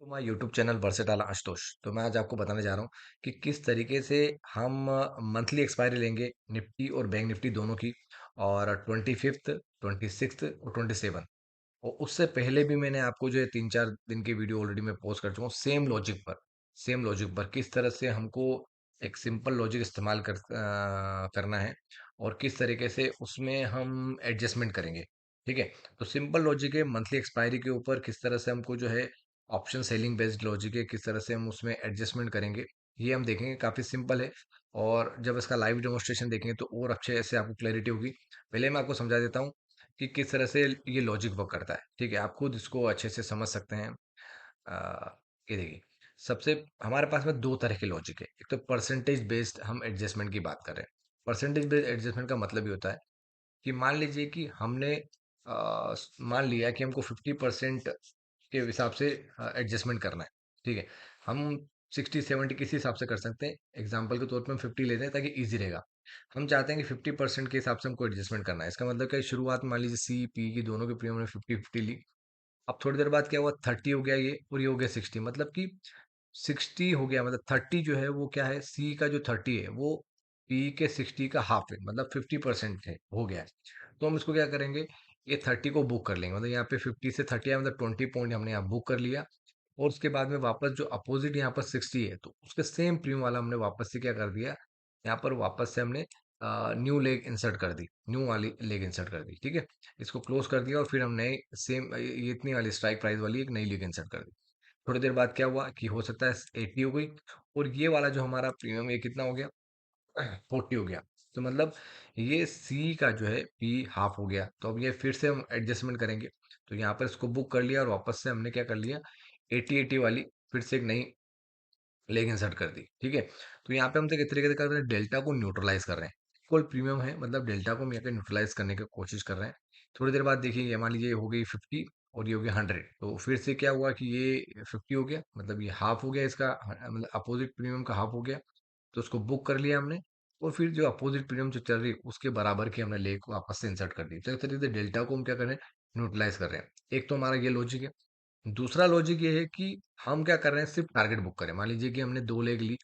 तो मैं YouTube channel versatile Ashutosh. तो मैं आज आपको बताने जा रहा हूँ कि किस तरीके से हम मंथली एक्सपायरी लेंगे निफ्टी और बैंक निफ्टी दोनों की, और 25th, 26th और 27। और उससे पहले भी मैंने आपको जो है 3-4 दिन की वीडियो ऑलरेडी मैं पोस्ट कर चुका हूँ सेम लॉजिक पर किस तरह से हमको एक सिंपल लॉजिक इस्तेमाल करना है, और किस तरीके से उसमें हम एडजस्टमेंट करेंगे। ठीक है। तो सिंपल लॉजिक है मंथली एक्सपायरी के ऊपर, किस तरह से हमको जो है ऑप्शन सेलिंग बेस्ड लॉजिक है, किस तरह से हम उसमें एडजस्टमेंट करेंगे, ये हम देखेंगे। काफ़ी सिंपल है, और जब इसका लाइव डेमोस्ट्रेशन देखेंगे तो और अच्छे से आपको क्लैरिटी होगी। पहले मैं आपको समझा देता हूँ कि किस तरह से ये लॉजिक वर्क करता है। ठीक है, आप खुद इसको अच्छे से समझ सकते हैं। ये देखिए, सबसे हमारे पास में दो तरह के लॉजिक है। एक तो परसेंटेज बेस्ड हम एडजस्टमेंट की बात कर रहे हैं। परसेंटेज बेस्ड एडजस्टमेंट का मतलब ये होता है कि मान लीजिए कि हमने मान लिया कि हमको 50% के हिसाब से एडजस्टमेंट करना है। ठीक है, हम 60-70 किसी हिसाब से कर सकते हैं। एग्जाम्पल के तौर पे हम 50 लेते हैं ताकि इजी रहेगा। हम चाहते हैं कि 50% के हिसाब से हमको एडजस्टमेंट करना है। इसका मतलब क्या है, शुरुआत में मान लीजिए सी पी की दोनों की प्रीमियम ने 50-50 ली। अब थोड़ी देर बाद क्या हुआ, 30 हो गया ये, और ये हो गया 60। मतलब कि 60 हो गया, मतलब 30 जो है वो क्या है, सी का जो 30 है वो पी के 60 का हाफ है, मतलब 50% है, हो गया है। तो हम इसको क्या करेंगे, ये 30 को बुक कर लेंगे। मतलब यहाँ पे 50 से 30 आया, मतलब 20 पॉइंट हमने यहाँ बुक कर लिया। और उसके बाद में वापस जो अपोजिट यहाँ पर 60 है, तो उसके सेम प्रीमियम वाला हमने वापस से क्या कर दिया, यहाँ पर वापस से हमने न्यू लेग इंसर्ट कर दी, न्यू वाली लेग इंसर्ट कर दी। ठीक है, इसको क्लोज कर दिया, और फिर हमने सेम ये इतनी वाली स्ट्राइक प्राइस वाली एक नई लेग इंसर्ट कर दी। थोड़ी देर बाद क्या हुआ कि हो सकता है 80 हो गई, और ये वाला जो हमारा प्रीमियम, ये कितना हो गया, 40 हो गया। तो मतलब ये सी का जो है पी हाफ हो गया। तो अब ये फिर से हम एडजस्टमेंट करेंगे। तो यहाँ पर इसको बुक कर लिया, और वापस से हमने क्या कर लिया, 80-80 वाली फिर से एक नई लेग इंसर्ट कर दी। ठीक है, तो यहाँ पे हम तो किस तरीके से कर रहे हैं, डेल्टा को न्यूट्रलाइज कर रहे हैं। इक्वल प्रीमियम है, मतलब डेल्टा को हम यहाँ पे न्यूट्रलाइज करने की कोशिश कर रहे हैं। थोड़ी देर बाद देखिए, ये मान लीजिए ये हो गई 50, और ये हो गया 100। तो फिर से क्या हुआ कि ये 50 हो गया, मतलब ये हाफ हो गया इसका, मतलब अपोजिट प्रीमियम का हाफ हो गया। तो उसको बुक कर लिया हमने, और फिर जो अपोजिट प्रीमियम जो चल रही है उसके बराबर की हमने लेग को वापस से इंसर्ट कर दी। तो इस तरीके से डेल्टा को हम क्या कर रहे हैं, न्यूट्रलाइज कर रहे हैं। एक तो हमारा ये लॉजिक है। दूसरा लॉजिक ये है कि हम क्या कर रहे हैं, सिर्फ टारगेट बुक करें। मान लीजिए कि हमने दो लेग ली,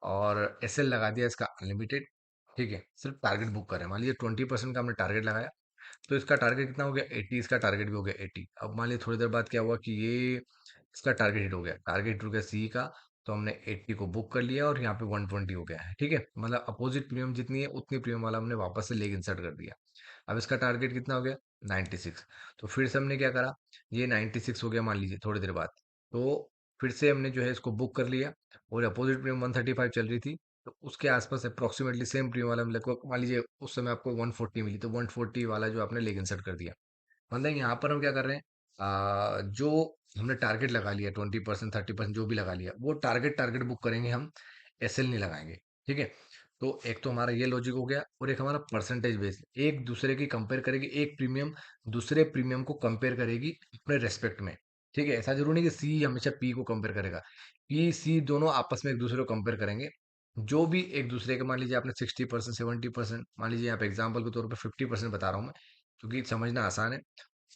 और एसएल लगा दिया इसका अनलिमिटेड। ठीक है, सिर्फ टारगेट बुक करें। मान लीजिए 20% का हमने टारगेट लगाया, तो इसका टारगेट कितना हो गया, 80। इसका टारगेट भी हो गया 80। अब मान लीजिए थोड़ी देर बाद क्या हुआ कि ये इसका टारगेट हिट हो गया, टारगेट हिट हो गया सी का। तो हमने 80 को बुक कर लिया, और यहाँ पे 120 हो गया है। ठीक है, मतलब अपोजिट प्रीमियम जितनी है उतनी प्रीमियम वाला हमने वापस से लेग इंसर्ट कर दिया। अब इसका टारगेट कितना हो गया, 96। तो फिर से हमने क्या करा, ये 96 हो गया मान लीजिए थोड़ी देर बाद। तो फिर से हमने जो है इसको बुक कर लिया, और अपोजिट प्रीमियम 135 चल रही थी। तो उसके आसपास अप्रोक्सीमेटली सेम प्रीमियम वाला लगभग, मान लीजिए उस समय आपको 140 मिली, तो 140 वाला जो आपने लेग इंसर्ट कर दिया। मतलब यहाँ पर हम क्या कर रहे हैं, जो हमने टारगेट लगा लिया 20%, 30% जो भी लगा लिया, वो टारगेट टारगेट बुक करेंगे हम, एसएल नहीं लगाएंगे। ठीक है, तो एक तो हमारा ये लॉजिक हो गया, और एक हमारा परसेंटेज बेस्ड, एक दूसरे की कंपेयर करेगी, एक प्रीमियम दूसरे प्रीमियम को कंपेयर करेगी अपने रेस्पेक्ट में। ठीक है, ऐसा जरूरी नहीं कि सी हमेशा पी को कंपेयर करेगा। पी सी दोनों आपस में एक दूसरे को कंपेयर करेंगे। जो भी एक दूसरे के, मान लीजिए आपने 60%, 70%, मान लीजिए यहाँ पे एग्जाम्पल के तौर पर 50% बता रहा हूँ मैं, क्योंकि समझना आसान है।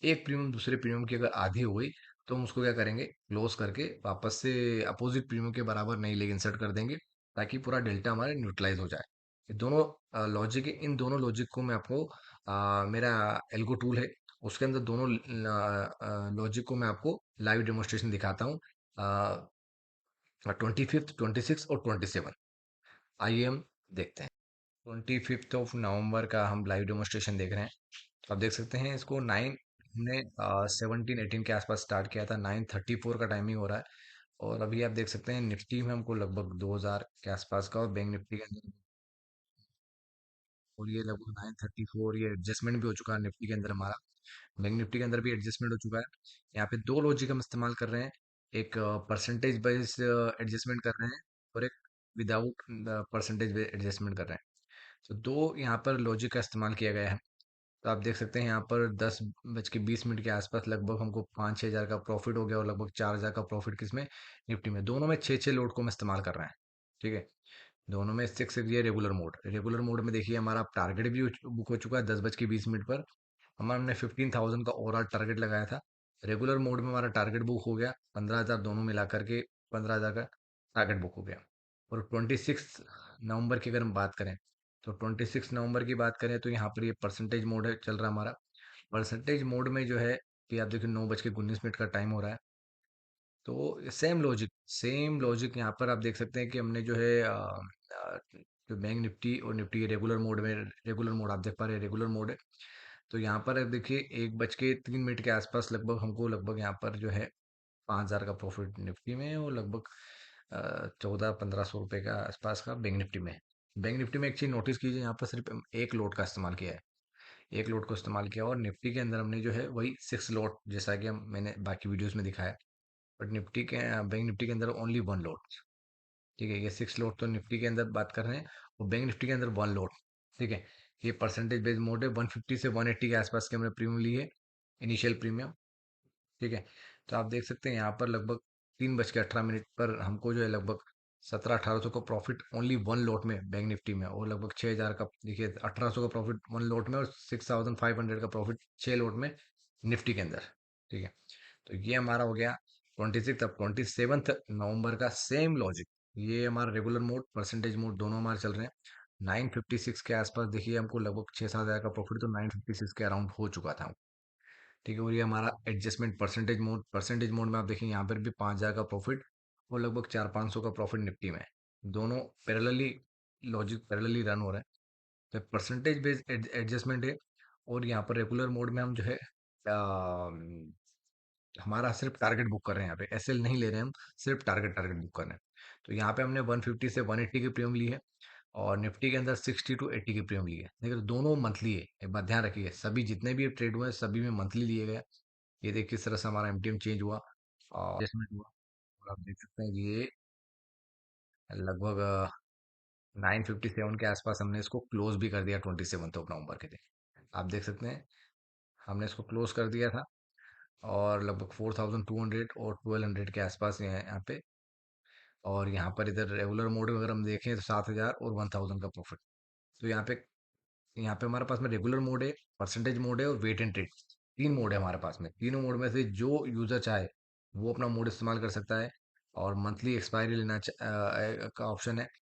एक प्रीमियम दूसरे प्रीमियम की अगर आधी हो गई, तो हम उसको क्या करेंगे, क्लोज करके वापस से अपोजिट प्रीमियम के बराबर नई लेग इंसर्ट कर देंगे, ताकि पूरा डेल्टा हमारे न्यूट्रलाइज हो जाए। ये दोनों लॉजिक है। इन दोनों लॉजिक को मैं आपको मेरा एल्गो टूल है, उसके अंदर दोनों लॉजिक को मैं आपको लाइव डेमोन्स्ट्रेशन दिखाता हूँ। 25th, 26 और 27, आइए हम देखते हैं। 25th ऑफ नवंबर का हम लाइव डेमोन्स्ट्रेशन देख रहे हैं। तो आप देख सकते हैं इसको 9, हमने 17-18 के आसपास स्टार्ट किया था, 9:34 का टाइमिंग हो रहा है। और अभी आप देख सकते हैं निफ्टी में हमको लगभग 2000 के आसपास का, और बैंक निफ्टी के अंदर, और ये लगभग 9:34, ये एडजस्टमेंट भी हो चुका है निफ्टी के अंदर हमारा। बैंक निफ्टी के अंदर भी एडजस्टमेंट हो चुका है। यहाँ पे दो लॉजिक हम इस्तेमाल कर रहे हैं, एक परसेंटेज बेस्ड एडजस्टमेंट कर रहे हैं, और एक विदाउट परसेंटेज एडजस्टमेंट कर रहे हैं। तो दो यहाँ पर लॉजिक का इस्तेमाल किया गया है। तो आप देख सकते हैं यहाँ पर 10:20 के आसपास लगभग हमको 5-6 हज़ार का प्रॉफिट हो गया, और लगभग 4 हज़ार का प्रॉफिट किसमें, निफ्टी में। दोनों में 6-6 लोड को हम इस्तेमाल कर रहे हैं। ठीक है, दोनों में 6, ये रेगुलर मोड में देखिए हमारा टारगेट भी बुक हो चुका है 10:20 पर। हमने 15,000 का ओवरऑल टारगेट लगाया था, रेगुलर मोड में हमारा टारगेट बुक हो गया 15,000, दोनों मिला करके 15,000 का टारगेट बुक हो गया। और 26 नवंबर की अगर हम बात करें, तो 26 नवंबर की बात करें तो यहाँ पर ये परसेंटेज मोड है चल रहा हमारा। परसेंटेज मोड में जो है कि आप देखिए 9:19 का टाइम हो रहा है। तो सेम लॉजिक यहाँ पर आप देख सकते हैं कि हमने जो है जो बैंक निफ्टी और निफ्टी रेगुलर मोड आप देख पा रहे हैं, रेगुलर मोड है। तो यहाँ पर देखिए 1:03 के आसपास लगभग हमको लगभग यहाँ पर जो है 5,000 का प्रॉफिट निफ्टी में और लगभग 1400-1500 रुपये का आसपास का बैंक निफ्टी में। बैंक निफ्टी में एक चीज़ नोटिस कीजिए, यहाँ पर सिर्फ एक लोट का इस्तेमाल किया है, एक लोट को इस्तेमाल किया, और निफ्टी के अंदर हमने जो है वही 6 लोट, जैसा कि हम मैंने बाकी वीडियोस में दिखाया। बट निफ्टी के बैंक निफ्टी के अंदर ओनली 1 लोट। ठीक है, ये 6 लोट तो निफ्टी के अंदर बात कर रहे हैं, और बैंक निफ्टी के अंदर 1 लोट। ठीक है, ये परसेंटेज बेस्ड मोड है। 150 से 180 के आसपास के हमने प्रीमियम ली है, इनिशियल प्रीमियम। ठीक है, तो आप देख सकते हैं यहाँ पर लगभग 3:18 पर हमको जो है लगभग 1700-1800 का प्रॉफिट ओनली 1 लोट में बैंक निफ्टी में, और लगभग 6,000 का, देखिए 1800 का प्रॉफिट 1 लोट में, और 6,500 का प्रॉफिट 6 लोट में निफ्टी के अंदर। ठीक है, तो ये हमारा हो गया 26। अब 27 नवंबर का सेम लॉजिक, ये हमारा रेगुलर मोड परसेंटेज मोड दोनों हमारे चल रहे हैं। 956 के आसपास देखिए हमको लगभग 6-7 हज़ार का प्रॉफिट तो 956 के अराउंड हो चुका था। ठीक है, और ये हमारा एडजस्टमेंट परसेंटेज मोड में आप देखेंगे यहाँ पर भी 5,000 का प्रॉफिट और लगभग 400-500 का प्रॉफिट निफ्टी में। दोनों पैरेलली, लॉजिक पैरेलली रन हो रहा है। तो परसेंटेज बेस्ड एडजस्टमेंट है। और यहाँ पर रेगुलर मोड में हम जो है हमारा सिर्फ टारगेट बुक कर रहे हैं, यहाँ पे एसएल नहीं ले रहे हैं हम, सिर्फ टारगेट टारगेट बुक कर रहे हैं। तो यहाँ पे हमने 150 से 180 की प्रीमियम ली है, और निफ्टी के अंदर 60 टू 80 की प्रीमियम ली है। लेकिन दोनों मंथली है, एक बात ध्यान रखिए, सभी जितने भी ट्रेड हुए हैं सभी में मंथली लिए गए। ये देखिए किस तरह से हमारा एमटीएम चेंज हुआ और एडजस्टमेंट हुआ। और आप देख सकते हैं कि ये लगभग 957 के आसपास हमने इसको क्लोज भी कर दिया 27 नवंबर के दिन। आप देख सकते हैं हमने इसको क्लोज कर दिया था, और लगभग 4,200 और 1,200 के आसपास ये है यहाँ पे। और यहाँ पर इधर रेगुलर मोड में अगर हम देखें तो 7,000 और 1,000 का प्रॉफिट। तो यहाँ पे हमारे पास में रेगुलर मोड है, परसेंटेज मोड है, और वेट एंड ट्रेड, 3 मोड है हमारे पास में। तीनों मोड में से जो यूजर चाहे वो अपना मोड इस्तेमाल कर सकता है। और मंथली एक्सपायरी का ऑप्शन है।